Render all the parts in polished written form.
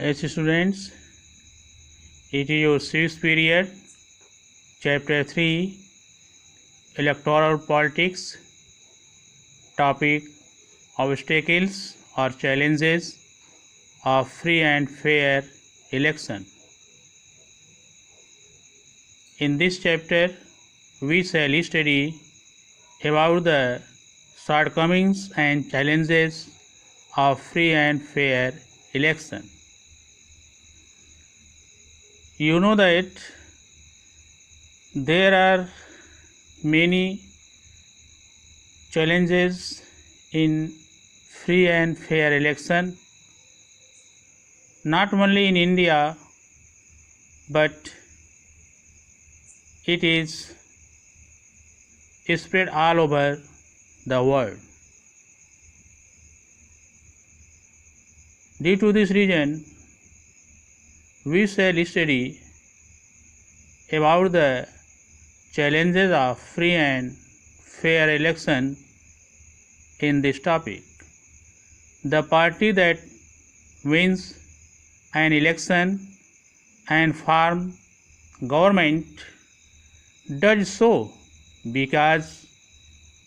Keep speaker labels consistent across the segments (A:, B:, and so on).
A: Yes, students, it is your sixth period, chapter 3, electoral politics, topic obstacles or challenges of free and fair election. In this chapter, we shall study about the shortcomings and challenges of free and fair election. You know that there are many challenges in free and fair election, not only in India, but it is spread all over the world. Due to this reason, we shall study about the challenges of free and fair election in this topic. The party that wins an election and form government does so because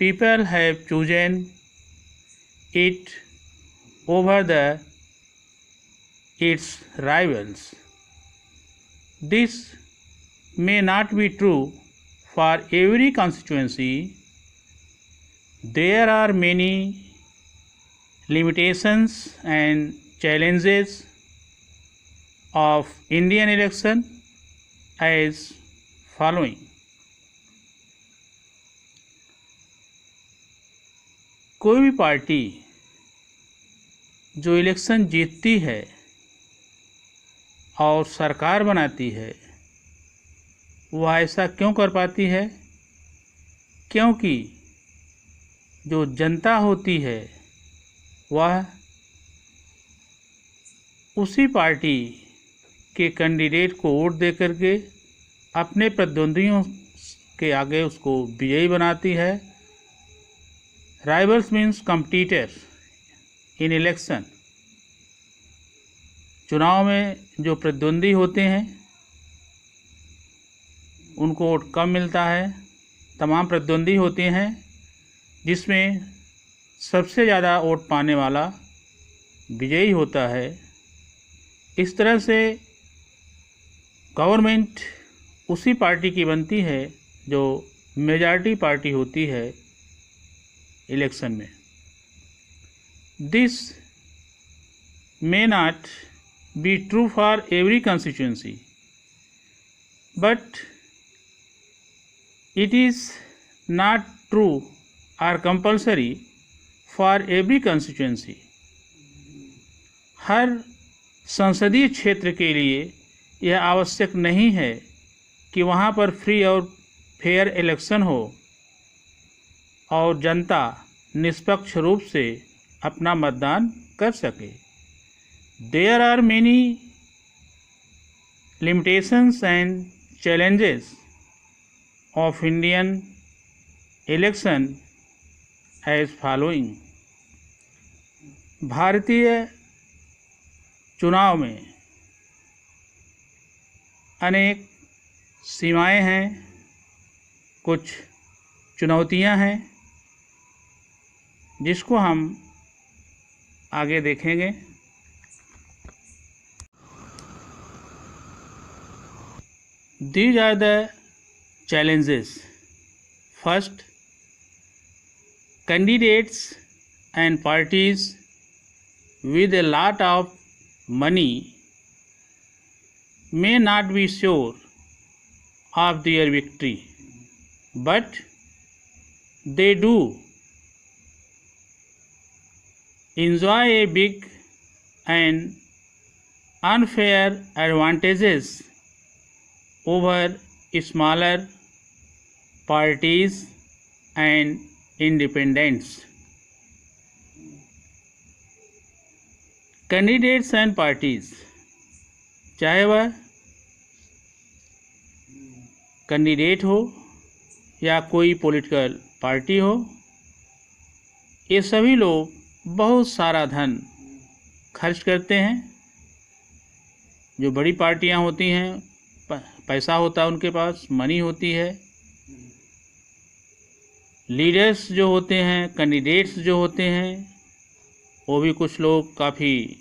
A: people have chosen it over its rivals. This may not be true for every constituency. There are many limitations and challenges of Indian election as following. कोई भी party जो election जीतती है और सरकार बनाती है, वह ऐसा क्यों कर पाती है? क्योंकि जो जनता होती है वह उसी पार्टी के कैंडिडेट को वोट दे करके अपने प्रतिद्वंदियों के आगे उसको विजयी बनाती है। राइवल्स मीन्स कॉम्पिटिटर इन इलेक्शन। चुनाव में जो प्रतिद्वंदी होते हैं उनको वोट कम मिलता है। तमाम प्रतिद्वंदी होते हैं जिसमें सबसे ज़्यादा वोट पाने वाला विजयी होता है। इस तरह से गवर्नमेंट उसी पार्टी की बनती है जो मेजॉरिटी पार्टी होती है इलेक्शन में। This may not be true for every constituency, but it is not true or compulsory for every constituency. हर संसदीय क्षेत्र के लिए यह आवश्यक नहीं है कि वहाँ पर फ्री और फेयर इलेक्शन हो और जनता निष्पक्ष रूप से अपना मतदान कर सके। There are many limitations and challenges of Indian election as following. भारतीय चुनाव में अनेक सीमाएं हैं, कुछ चुनौतियां हैं जिसको हम आगे देखेंगे। These are the challenges. First, candidates and parties with a lot of money may not be sure of their victory, but they do enjoy a big and unfair advantages over smaller parties and independents. Candidates and parties, चाहे वह candidate हो या कोई political party हो, ये सभी लोग बहुत सारा धन खर्च करते हैं जो बड़ी पार्टियां होती हैं, पैसा होता है उनके पास, मनी होती है। लीडर्स जो होते हैं, कैंडिडेट्स जो होते हैं, वो भी कुछ लोग काफ़ी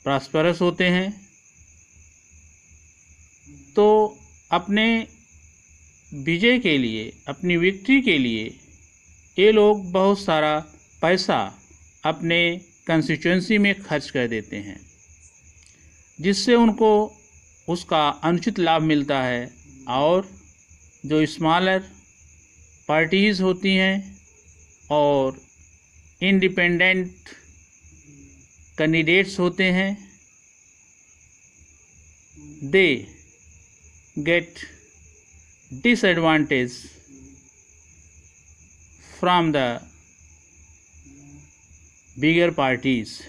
A: प्रॉस्परस होते हैं। तो अपने विजय के लिए, अपनी विक्ट्री के लिए ये लोग बहुत सारा पैसा अपने कंस्टिट्यूएंसी में खर्च कर देते हैं, जिससे उनको उसका अनुचित लाभ मिलता है। और जो स्मॉलर पार्टीज़ होती हैं और इंडिपेंडेंट कैंडिडेट्स होते हैं, they get disadvantage from the bigger parties.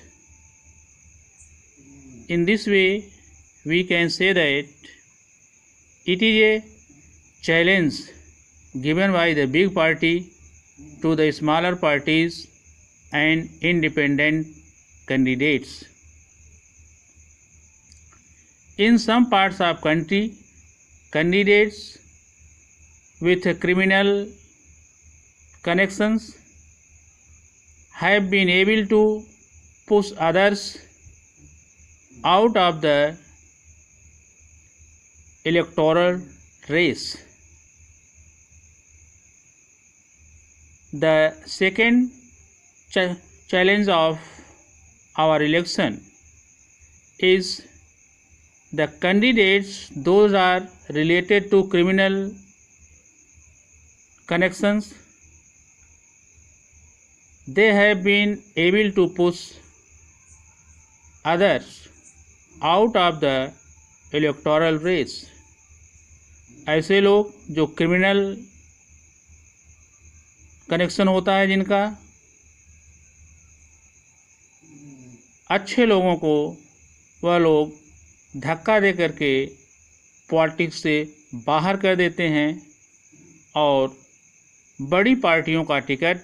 A: In this way, we can say that it is a challenge given by the big party to the smaller parties and independent candidates. In some parts of country, candidates with criminal connections have been able to push others out of the electoral race. The second challenge of our election is the candidates, those are related to criminal connections, they have been able to push others out of the electoral race. ऐसे लोग जो criminal connection होता है जिनका, अच्छे लोगों को वह लोग धक्का दे करके पॉलिटिक्स से बाहर कर देते हैं और बड़ी पार्टियों का टिकट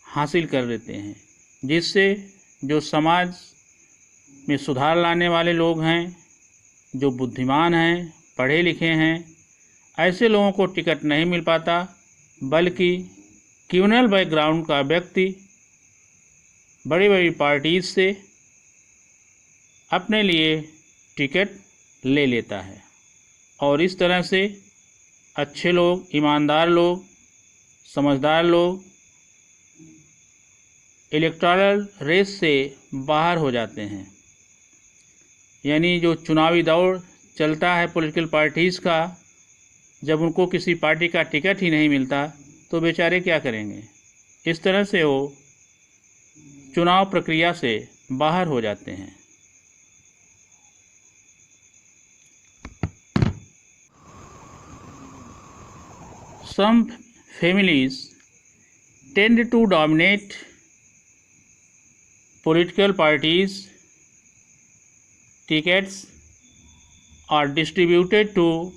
A: हासिल कर लेते हैं, जिससे जो समाज में सुधार लाने वाले लोग हैं, जो बुद्धिमान हैं, पढ़े लिखे हैं, ऐसे लोगों को टिकट नहीं मिल पाता, बल्कि क्रिमिनल बैकग्राउंड का व्यक्ति बड़ी बड़ी पार्टीज से अपने लिए टिकट ले लेता है। और इस तरह से अच्छे लोग, ईमानदार लोग, समझदार लोग इलेक्टोरल रेस से बाहर हो जाते हैं। यानी जो चुनावी दौर चलता है पॉलिटिकल पार्टीज़ का, जब उनको किसी पार्टी का टिकट ही नहीं मिलता तो बेचारे क्या करेंगे। इस तरह से वो चुनाव प्रक्रिया से बाहर हो जाते हैं। Some families tend to dominate political parties. Tickets are distributed to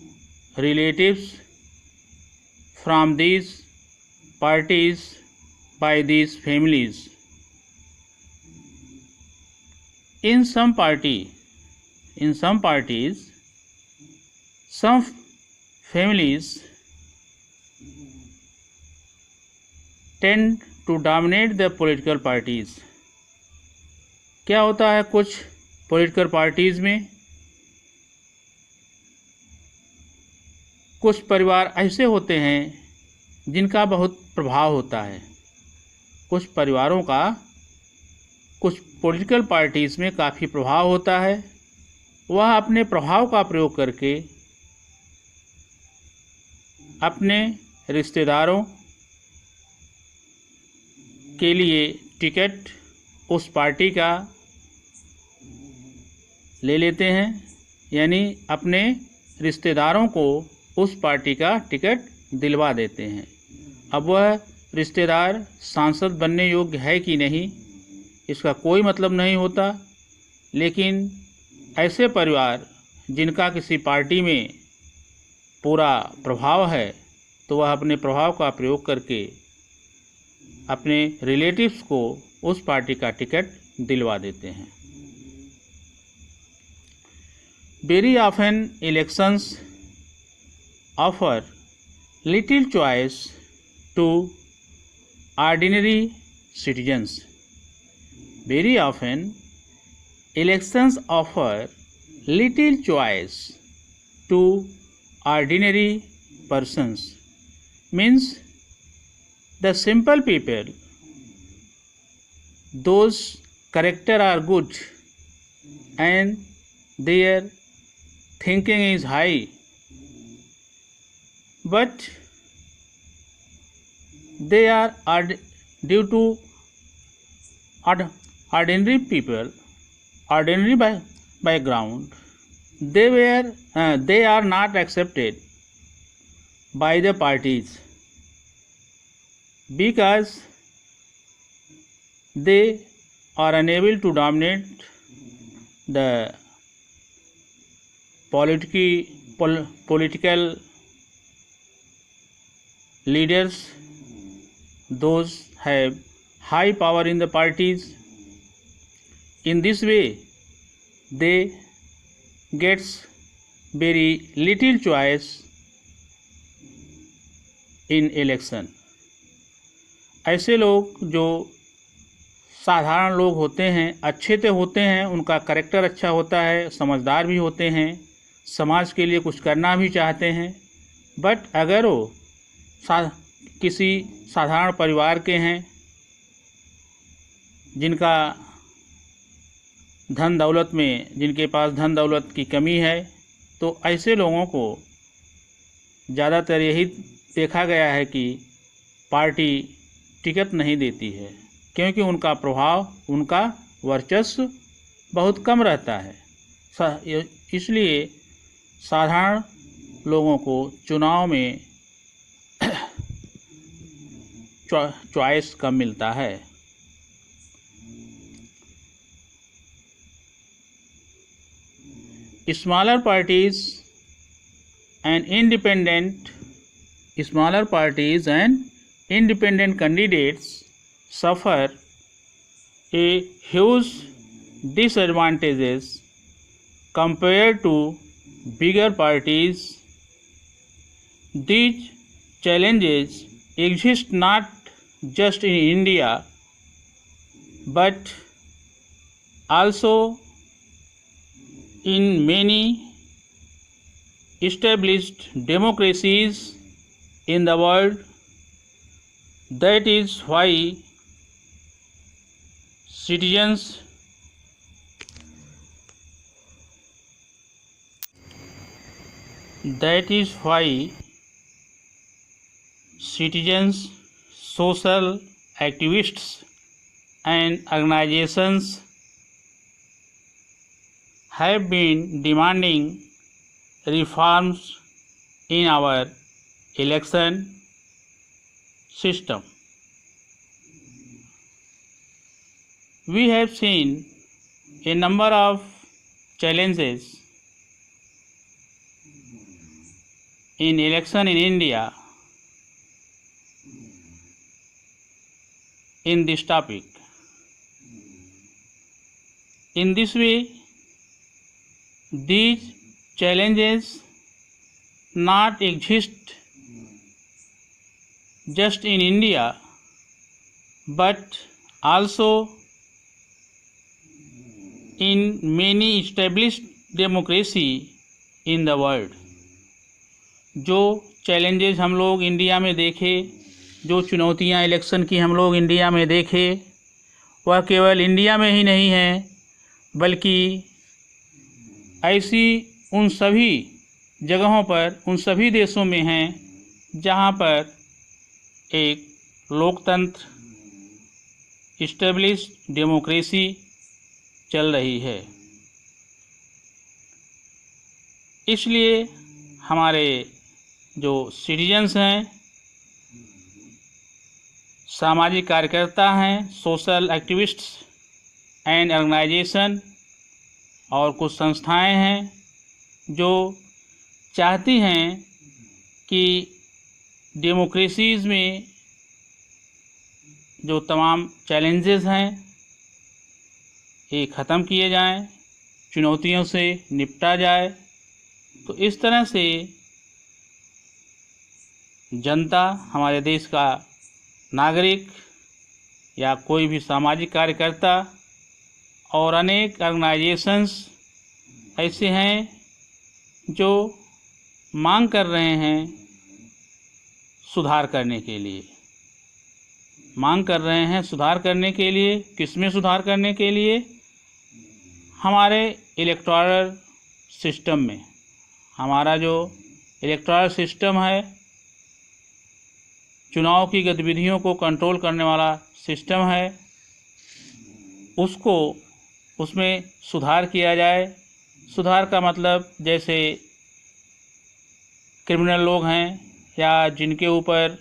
A: relatives from these parties by these families. In some parties, some families tend to dominate the political parties. क्या होता है कुछ पॉलिटिकल पार्टीज़ में, कुछ परिवार ऐसे होते हैं जिनका बहुत प्रभाव होता है। कुछ परिवारों का कुछ पॉलिटिकल पार्टीज़ में काफ़ी प्रभाव होता है। वह अपने प्रभाव का प्रयोग करके अपने रिश्तेदारों के लिए टिकट उस पार्टी का ले लेते हैं, यानी अपने रिश्तेदारों को उस पार्टी का टिकट दिलवा देते हैं। अब वह रिश्तेदार सांसद बनने योग्य है कि नहीं, इसका कोई मतलब नहीं होता, लेकिन ऐसे परिवार जिनका किसी पार्टी में पूरा प्रभाव है, तो वह अपने प्रभाव का प्रयोग करके अपने रिलेटिव्स को उस पार्टी का टिकट दिलवा देते हैं। Very often elections offer little choice to ordinary citizens. Very often elections offer little choice to ordinary persons. Means the simple people, those character are good and their thinking is high, but they are due to ordinary people, ordinary background, they are not accepted by the parties because they are unable to dominate the political leaders. Those have high power in the parties. In this way they gets very little choice in election. ऐसे लोग जो साधारण लोग होते हैं, अच्छे तो होते हैं, उनका करैक्टर अच्छा होता है, समझदार भी होते हैं, समाज के लिए कुछ करना भी चाहते हैं, बट अगर वो किसी साधारण परिवार के हैं जिनका धन दौलत में, जिनके पास धन दौलत की कमी है, तो ऐसे लोगों को ज़्यादातर यही देखा गया है कि पार्टी टिकट नहीं देती है, क्योंकि उनका प्रभाव, उनका वर्चस्व बहुत कम रहता है। इसलिए साधारण लोगों को चुनाव में चॉइस कम मिलता है। Smaller parties and independent candidates suffer a huge disadvantages compared to bigger parties. These challenges exist not just in India but also in many established democracies in the world. That is why citizens social activists and organizations have been demanding reforms in our election system. We have seen a number of challenges in election in India in this topic. In this way, these challenges not exist just in India but also in many established democracy in the world. जो challenges हम लोग India में देखे, जो चुनौतियां election की हम लोग इंडिया में देखे, वह केवल इंडिया में ही नहीं है बल्कि ऐसी उन सभी जगहों पर, उन सभी देशों में हैं जहां पर एक लोकतंत्र, इस्टेब्लिश्ड डेमोक्रेसी चल रही है। इसलिए हमारे जो सिटीजन्स हैं, सामाजिक कार्यकर्ता हैं, सोशल एक्टिविस्ट्स एंड ऑर्गेनाइजेशन और कुछ संस्थाएं हैं जो चाहती हैं कि डेमोक्रेसीज़ में जो तमाम चैलेंजेस हैं ये ख़त्म किए जाएं, चुनौतियों से निपटा जाए। तो इस तरह से जनता, हमारे देश का नागरिक या कोई भी सामाजिक कार्यकर्ता और अनेक ऑर्गेनाइजेशंस ऐसे हैं जो मांग कर रहे हैं सुधार करने के लिए। मांग कर रहे हैं सुधार करने के लिए। किसमें सुधार करने के लिए? हमारे इलेक्टोरल सिस्टम में। हमारा जो इलेक्टोरल सिस्टम है, चुनाव की गतिविधियों को कंट्रोल करने वाला सिस्टम है, उसमें सुधार किया जाए। सुधार का मतलब जैसे क्रिमिनल लोग हैं या जिनके ऊपर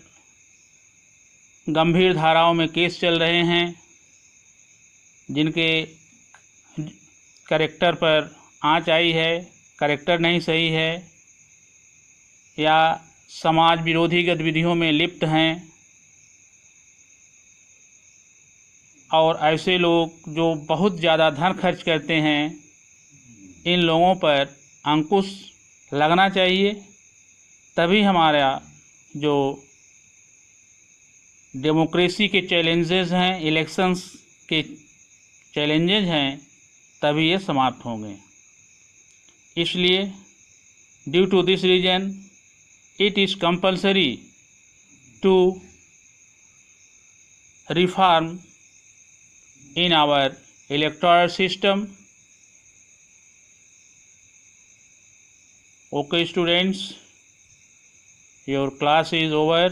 A: गंभीर धाराओं में केस चल रहे हैं, जिनके कैरेक्टर पर आंच आई है, कैरेक्टर नहीं सही है, या समाज विरोधी गतिविधियों में लिप्त हैं, और ऐसे लोग जो बहुत ज़्यादा धन खर्च करते हैं, इन लोगों पर अंकुश लगना चाहिए। तभी हमारा जो डेमोक्रेसी के चैलेंजेस हैं, इलेक्शंस के चैलेंजेस हैं, तभी ये समाप्त होंगे। इसलिए due to this reason it is compulsory to reform in our electoral system. Okay students, your class is over.